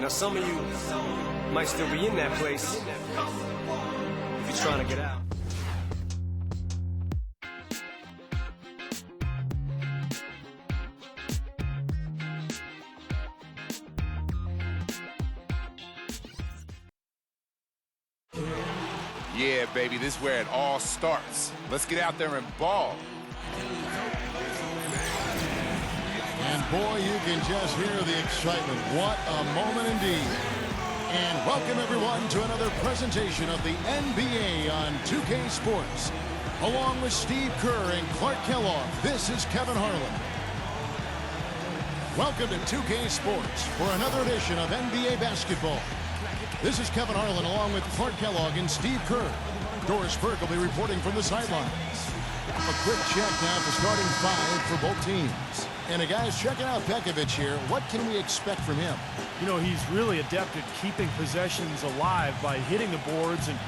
Now some of you might still be in that place if you're trying to get out. Yeah, baby, this is where it all starts. Let's get out there and ball. And boy, you can just hear the excitement. What a moment indeed. And welcome everyone to another presentation of the NBA on 2K Sports. Along with Steve Kerr and Clark Kellogg, this is Kevin Harlan. Welcome to 2K Sports for another edition of NBA basketball. This is Kevin Harlan along with Clark Kellogg and Steve Kerr. Doris Burke will be reporting from the sidelines. A quick check now for starting five for both teams. And guys, checking out Pekovic here. What can we expect from him? You know, he's really adept at keeping possessions alive by hitting the boards and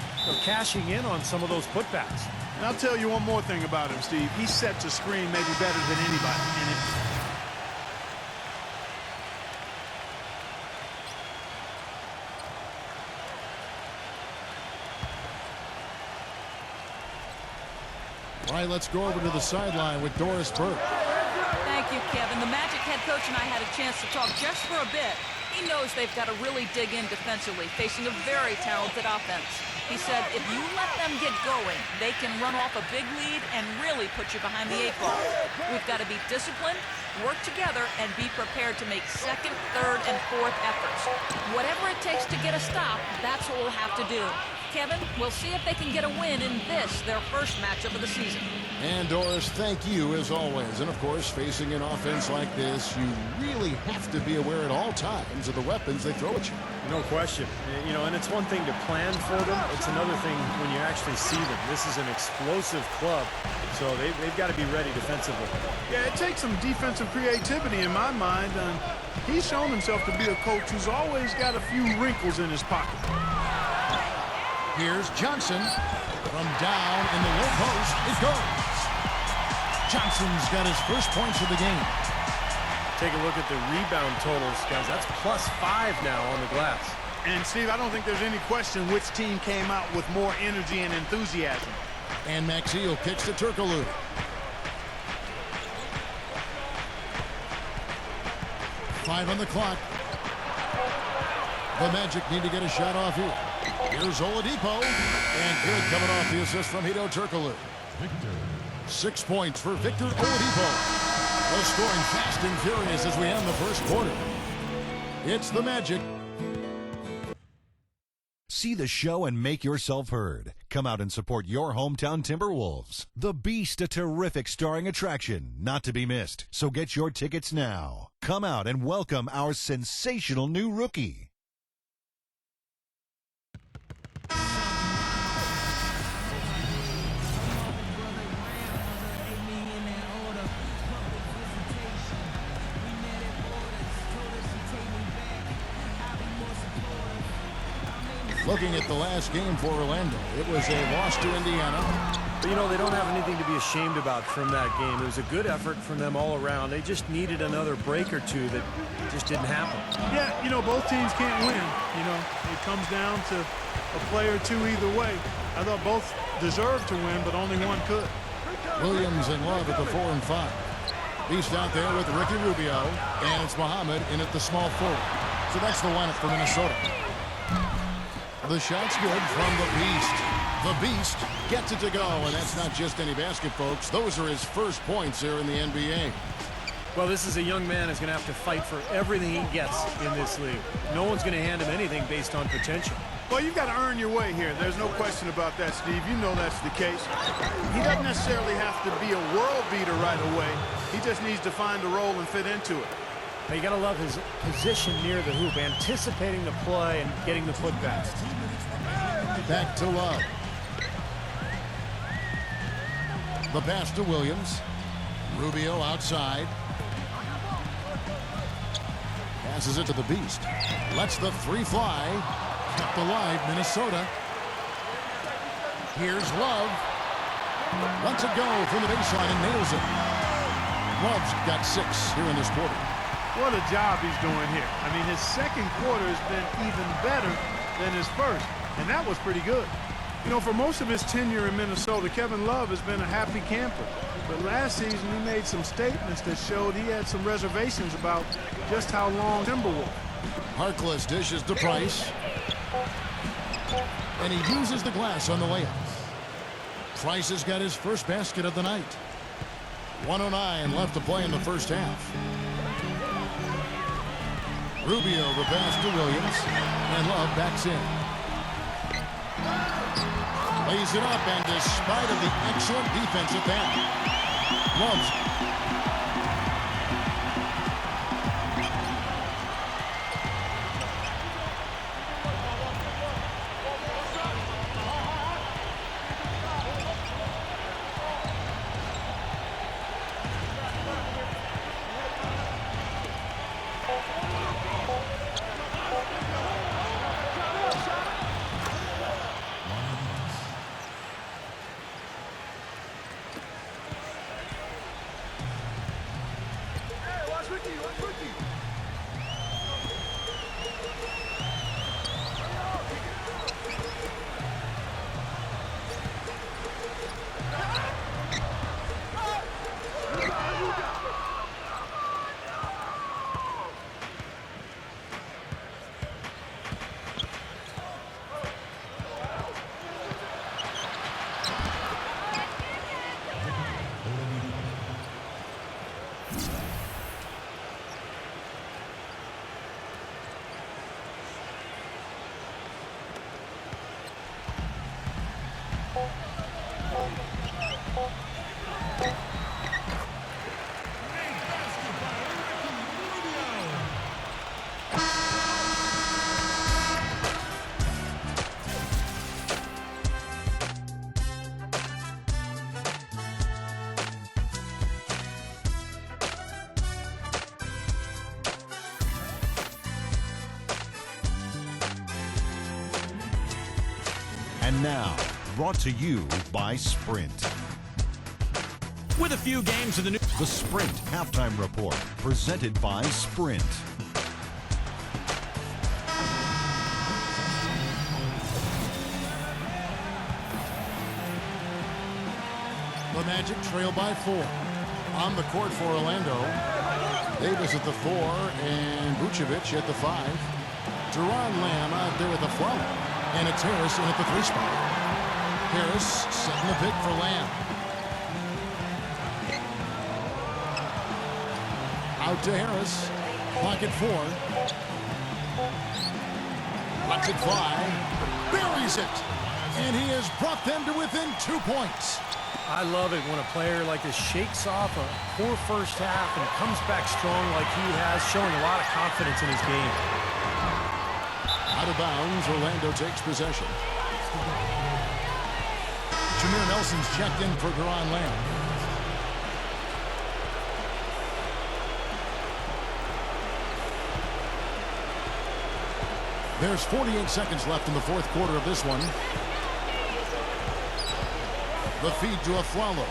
cashing in on some of those putbacks. And I'll tell you one more thing about him, Steve. He sets a screen maybe better than anybody. All right, let's go over to the sideline with Doris Burke. Thank you, Kevin. The Magic head coach and I had a chance to talk just for a bit. He knows they've got to really dig in defensively, facing a very talented offense. He said if you let them get going, they can run off a big lead and really put you behind the eight ball. We've got to be disciplined, work together, and be prepared to make second, third, and fourth efforts. Whatever it takes to get a stop, that's what we'll have to do. Kevin, we'll see if they can get a win in this, their first matchup of the season. And Doris, thank you as always. And of course, facing an offense like this, you really have to be aware at all times of the weapons they throw at you. No question. You know, and it's one thing to plan for them. It's another thing when you actually see them. This is an explosive club, so they've got to be ready defensively. Yeah, it takes some defensive creativity in my mind. He's shown himself to be a coach who's always got a few wrinkles in his pocket. Here's Johnson. From down in the low post, it goes. Johnson's got his first points of the game. Take a look at the rebound totals, guys. That's +5 now on the glass. And, Steve, I don't think there's any question which team came out with more energy and enthusiasm. And Maxiel kicks to Turkoglu. Five on the clock. The Magic need to get a shot off here. Here's Oladipo. And good coming off the assist from Hedo Turkoglu. 6 points for Victor Oladipo. Well, scoring fast and furious as we end the first quarter. It's the Magic. See the show and make yourself heard. Come out and support your hometown Timberwolves. The Beast, a terrific starring attraction, not to be missed. So get your tickets now. Come out and welcome our sensational new rookie. Looking at the last game for Orlando, it was a loss to Indiana. But, you know, they don't have anything to be ashamed about from that game. It was a good effort from them all around. They just needed another break or two that just didn't happen. Yeah, you know, both teams can't win. You know, it comes down to a play or two either way. I thought both deserved to win, but only one could. Williams and Love at the 4 and 5. Beast out there with Ricky Rubio, and it's Muhammad in at the small forward. So that's the lineup for Minnesota. The shot's good from the Beast. The Beast gets it to go, and that's not just any basket, folks. Those are his first points here in the NBA. Well, this is a young man who's going to have to fight for everything he gets in this league. No one's going to hand him anything based on potential. Well, you've got to earn your way here. There's no question about that, Steve. You know that's the case. He doesn't necessarily have to be a world beater right away. He just needs to find a role and fit into it. Now, you got to love his position near the hoop, anticipating the play and getting the putbacks. Back to Love. The pass to Williams. Rubio outside. Passes it to the Beast. Lets the three fly. Kept alive, Minnesota. Here's Love. Lets it go from the baseline and nails it. Love's got 6 here in this quarter. What a job he's doing here. I mean, his second quarter has been even better than his first, and that was pretty good. You know, for most of his tenure in Minnesota, Kevin Love has been a happy camper. But last season, he made some statements that showed he had some reservations about just how long Timberwolves. Harkless dishes to Price. And he uses the glass on the layup. Price has got his first basket of the night. 1:09 left to play in the first half. Rubio the pass to Williams. And Love backs in. Lays it up, and despite of the excellent defense at that, Love's. And now, brought to you by Sprint. With a few games of the new... The Sprint Halftime Report, presented by Sprint. The Magic trail by 4. On the court for Orlando. Davis at the 4 and Vucevic at the 5. Deron Lamb out there with the flow. And it's Harris in at the 3 spot. Harris setting the pick for Lamb. Out to Harris. Clock at 4. Lets it fly. Buries it. And he has brought them to within 2 points. I love it when a player like this shakes off a poor first half and comes back strong like he has, showing a lot of confidence in his game. Out of bounds, Orlando takes possession. Jameer Nelson's checked in for Deron Lamb. There's 48 seconds left in the fourth quarter of this one. The feed to Aflalo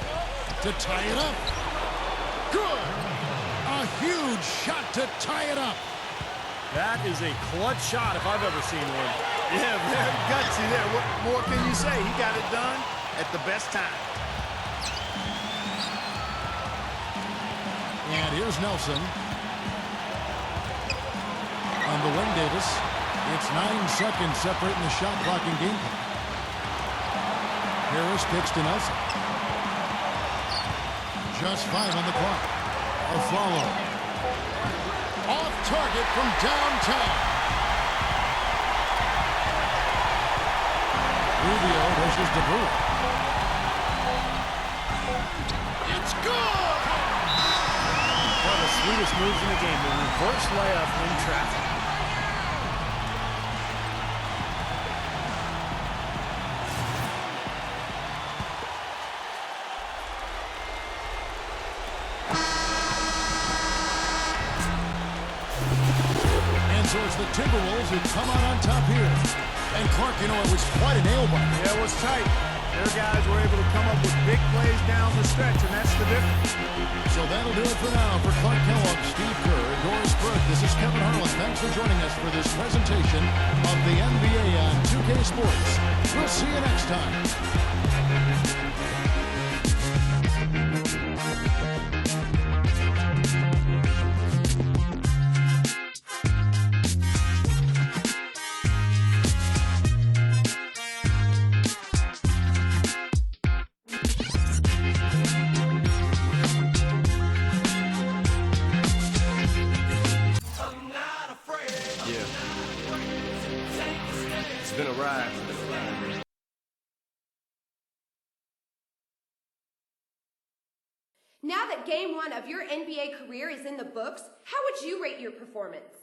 to tie it up. Good! A huge shot to tie it up. That is a clutch shot if I've ever seen one. Yeah, very gutsy there. What more can you say? He got it done at the best time. And here's Nelson. On the wing, Davis. It's 9 seconds separating the shot clock and game clock. Harris kicks to Nelson. Just 5 on the clock. Aflalo. Off target from downtown. Rubio versus DeBruyne. It's good! One of the sweetest moves in the game, the reverse layup in traffic. So it's the Timberwolves who come out on top here. And Clark, you know, it was quite a nail-biter. Yeah, it was tight. Their guys were able to come up with big plays down the stretch, and that's the difference. So that'll do it for now. For Clark Kellogg, Steve Kerr, Doris Burke. This is Kevin Harlan. Thanks for joining us for this presentation of the NBA on 2K Sports. We'll see you next time. It's been a ride. Now that game one of your NBA career is in the books, how would you rate your performance?